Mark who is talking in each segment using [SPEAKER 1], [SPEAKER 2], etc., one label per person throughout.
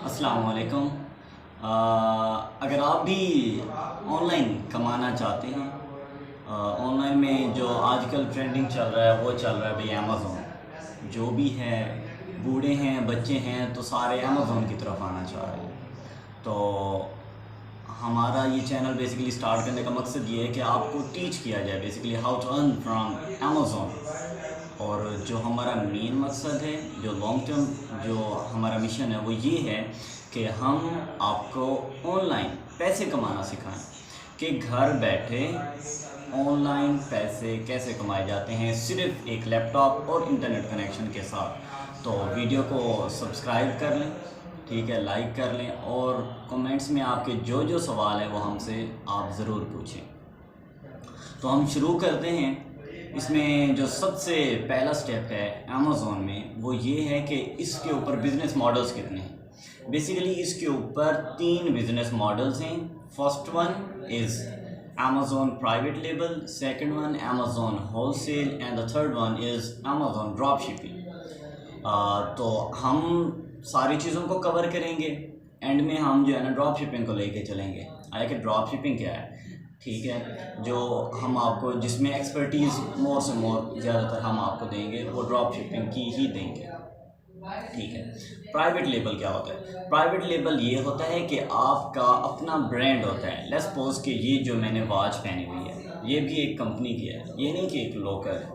[SPEAKER 1] अस्सलाम वालेकुम। अगर आप भी ऑनलाइन कमाना चाहते हैं, ऑनलाइन में जो आजकल ट्रेंडिंग चल रहा है वो चल रहा है भाई अमेज़ोन। जो भी है, बूढ़े हैं बच्चे हैं तो सारे अमेज़ोन की तरफ आना चाह रहे हैं। तो हमारा ये चैनल बेसिकली स्टार्ट करने का मकसद ये है कि आपको टीच किया जाए basically how to earn from Amazon. और जो हमारा मेन मकसद है, जो लॉन्ग टर्म जो हमारा मिशन है वो ये है कि हम आपको ऑनलाइन पैसे कमाना सिखाएं कि घर बैठे ऑनलाइन पैसे कैसे कमाए जाते हैं सिर्फ़ एक लैपटॉप और इंटरनेट कनेक्शन के साथ। तो वीडियो को सब्सक्राइब कर लें, ठीक है, लाइक कर लें, और कमेंट्स में आपके जो जो सवाल है वो हमसे आप ज़रूर पूछें। तो हम शुरू करते हैं। इसमें जो सबसे पहला स्टेप है अमेज़ोन में वो ये है कि इसके ऊपर बिज़नेस मॉडल्स कितने हैं। बेसिकली इसके ऊपर 3 बिज़नेस मॉडल्स हैं। First one is Amazon private label, second one Amazon wholesale and the third one is Amazon drop shipping. तो हम सारी चीज़ों को कवर करेंगे। एंड में हम जो है ना ड्रॉप शिपिंग को लेके चलेंगे। आया कि ड्रॉप शिपिंग क्या है, ठीक है, जो हम आपको जिसमें एक्सपर्टीज़ मोर से मोर ज़्यादातर हम आपको देंगे वो ड्रॉप शिपिंग की ही देंगे, ठीक है। प्राइवेट लेबल क्या होता है? प्राइवेट लेबल ये होता है कि आपका अपना ब्रांड होता है। लेट्स सपोज कि ये जो मैंने वॉच पहनी हुई है ये भी एक कंपनी की है, ये नहीं कि एक लोकल है,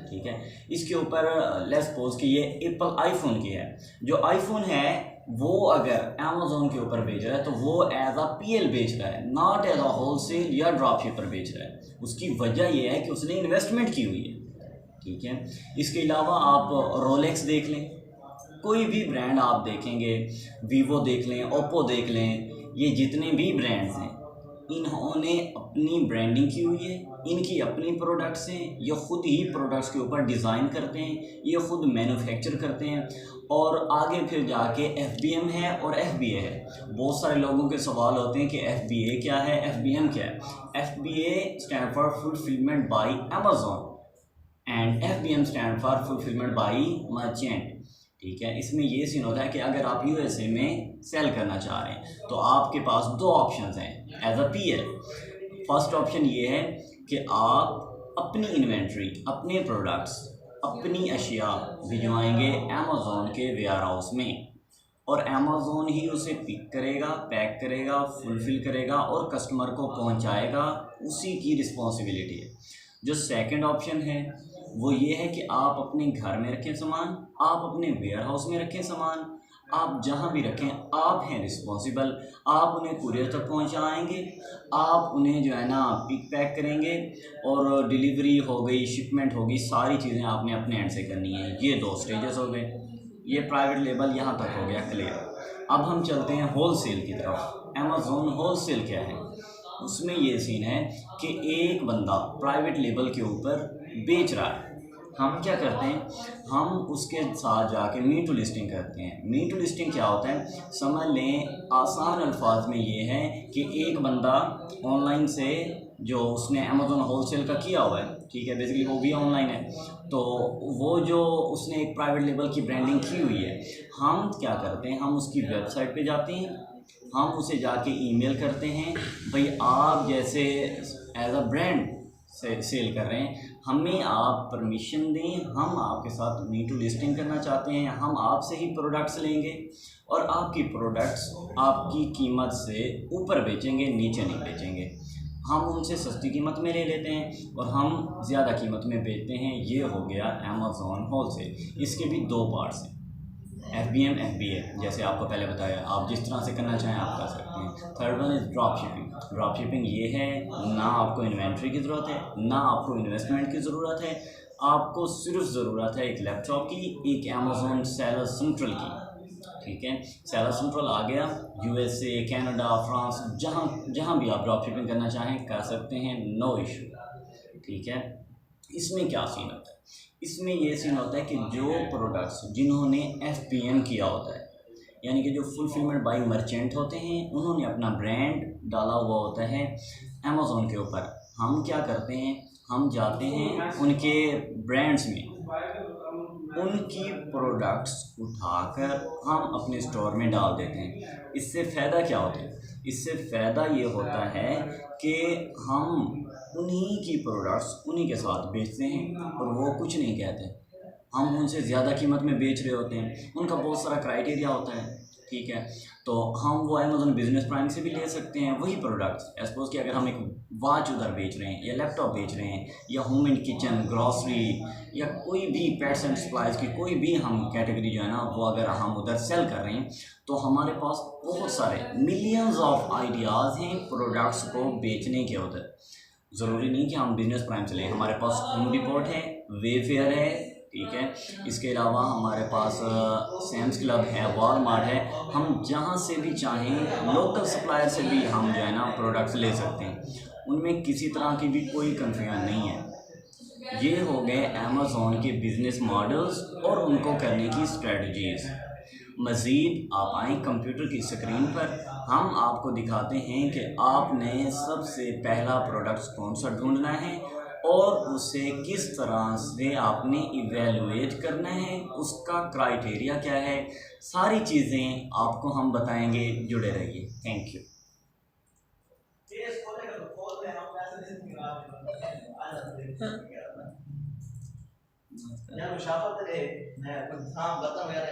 [SPEAKER 1] ठीक है। इसके ऊपर लेट्स सपोज कि ये एप्पल आईफोन की है। जो आईफोन है वो अगर अमेज़ोन के ऊपर बेच रहा है तो वो एज अ पीएल बेच रहा है, नॉट एज अ होलसेल या ड्रॉप शिपर बेच रहा है। उसकी वजह ये है कि उसने इन्वेस्टमेंट की हुई है, ठीक है। इसके अलावा आप रोलेक्स देख लें, कोई भी ब्रांड आप देखेंगे, वीवो देख लें, ओप्पो देख लें, ये जितने भी ब्रांड्स हैं इन्होंने अपनी ब्रांडिंग की हुई है, इनकी अपनी प्रोडक्ट्स हैं, ये ख़ुद ही प्रोडक्ट्स के ऊपर डिज़ाइन करते हैं, ये ख़ुद मैन्युफैक्चर करते हैं। और आगे फिर जाके एफबीएम है और एफबीए है। बहुत सारे लोगों के सवाल होते हैं कि एफबीए क्या है, एफबीएम क्या है। FBA stand for fulfilment bye Amazon and FBM stand for fulfilment bye merchant, ठीक है। इसमें ये सीन होता है कि अगर आप यूएसए में सेल करना चाह रहे हैं तो आपके पास 2 ऑप्शंस हैं as a PL. First option ये है कि आप अपनी इन्वेंट्री, अपने प्रोडक्ट्स, अपनी अशिया भिजवाएंगे अमेज़ॉन के वेयर हाउस में और अमेज़ॉन ही उसे पिक करेगा, पैक करेगा, फुलफ़िल करेगा और कस्टमर को पहुंचाएगा। उसी की रिस्पॉन्सिबिलिटी है। जो सेकंड ऑप्शन है वो ये है कि आप अपने घर में रखें सामान, आप अपने वेयर हाउस में रखें सामान, आप जहाँ भी रखें आप हैं रिस्पॉन्सिबल। आप उन्हें कुरियर तक पहुँचाएँगे, आप उन्हें जो है ना पिक पैक करेंगे और डिलीवरी हो गई, शिपमेंट होगी, सारी चीज़ें आपने अपने एंड से करनी है। ये 2 स्टेजेस हो गए। ये प्राइवेट लेबल यहाँ तक हो गया क्लियर। अब हम चलते हैं होलसेल की तरफ। अमेज़ॉन होलसेल क्या है? उसमें ये सीन है कि एक बंदा प्राइवेट लेबल के ऊपर बेच रहा है। हम क्या करते हैं, हम उसके साथ जाके मीट टू लिस्टिंग करते हैं। मीट टू लिस्टिंग क्या होता है? समझ लें आसान अल्फाज में ये है कि एक बंदा ऑनलाइन से जो उसने अमेज़ॉन होलसेल का किया हुआ है, ठीक है, बेसिकली वो भी ऑनलाइन है, तो वो जो उसने एक प्राइवेट लेबल की ब्रांडिंग की हुई है, हम क्या करते हैं, हम उसकी वेबसाइट पे जाते हैं, हम उसे जाके ईमेल करते हैं, भाई आप जैसे एज अ ब्रांड से सेल कर रहे हैं, हमें आप परमिशन दें, हम आपके साथ मीट टू लिस्टिंग करना चाहते हैं, हम आपसे ही प्रोडक्ट्स लेंगे और आपकी प्रोडक्ट्स आपकी कीमत से ऊपर बेचेंगे, नीचे नहीं बेचेंगे। हम उनसे सस्ती कीमत में ले लेते हैं और हम ज़्यादा कीमत में बेचते हैं। ये हो गया अमेज़ॉन होलसेल। इसके भी 2 पार्ट्स हैं, एफबीएम, एफबीए, जैसे आपको पहले बताया। आप जिस तरह से करना चाहें आप कर सकते हैं। Third one is drop shipping. Drop shipping ये है, ना आपको इन्वेंट्री की ज़रूरत है, ना आपको इन्वेस्टमेंट की ज़रूरत है, आपको सिर्फ ज़रूरत है एक लैपटॉप की, एक अमेज़ॉन सेलर सेंट्रल की, ठीक है। सेलर सेंट्रल आ गया, यूएसए, कनाडा, फ्रांस, जहाँ भी आप ड्रॉप शिपिंग करना चाहें कर सकते हैं, नो इशू, ठीक है। इसमें क्या सीन होता है? इसमें ये सीन होता है कि जो प्रोडक्ट्स जिन्होंने एफबीएम किया होता है, यानी कि जो फुलफिलमेंट बाय मर्चेंट होते हैं, उन्होंने अपना ब्रांड डाला हुआ होता है अमेज़ॉन के ऊपर। हम क्या करते हैं, हम जाते हैं उनके ब्रांड्स में उनकी प्रोडक्ट्स उठाकर हम अपने स्टोर में डाल देते हैं। इससे फ़ायदा क्या होता है? इससे फ़ायदा ये होता है कि हम उन्हीं की प्रोडक्ट्स उन्हीं के साथ बेचते हैं और वो कुछ नहीं कहते। हम उनसे ज़्यादा कीमत में बेच रहे होते हैं, उनका बहुत सारा क्राइटेरिया होता है, ठीक है। तो हम वो अमेज़न बिजनेस प्राइम से भी ले सकते हैं वही प्रोडक्ट्स। सपोज कि अगर हम एक वॉच उधर बेच रहे हैं या लैपटॉप बेच रहे हैं या होम एंड किचन ग्रॉसरी या कोई भी पेट्स एंड सप्लाइज की कोई भी हम कैटेगरी जो है ना वो अगर हम उधर सेल कर रहे हैं, तो हमारे पास बहुत सारे मिलियंस ऑफ आइडियाज़ हैं प्रोडक्ट्स को बेचने के उधर। ज़रूरी नहीं कि हम बिजनेस प्राइम से लें, हमारे पास होम डिपोर्ट है, वेफेयर है, ठीक है। इसके अलावा हमारे पास सैम्स क्लब है, वॉलमार्ट है। हम जहाँ से भी चाहें लोकल सप्लायर से भी हम जो है ना प्रोडक्ट्स ले सकते हैं, उनमें किसी तरह की भी कोई कन्फ्यूजन नहीं है। ये हो गए अमेज़ॉन के बिज़नेस मॉडल्स और उनको करने की स्ट्रेटजीज़। मज़ीद आप आएँ कंप्यूटर की स्क्रीन पर, हम आपको दिखाते हैं कि आपने सबसे पहला प्रोडक्ट्स कौन सा ढूंढना है और उसे किस तरह से आपने इवेलुएट करना है, उसका क्राइटेरिया क्या है, सारी चीज़ें आपको हम बताएंगे। जुड़े रहिए। Thank you. यार मुशाफा तो है, मैं कुछ काम करता हूँ यार।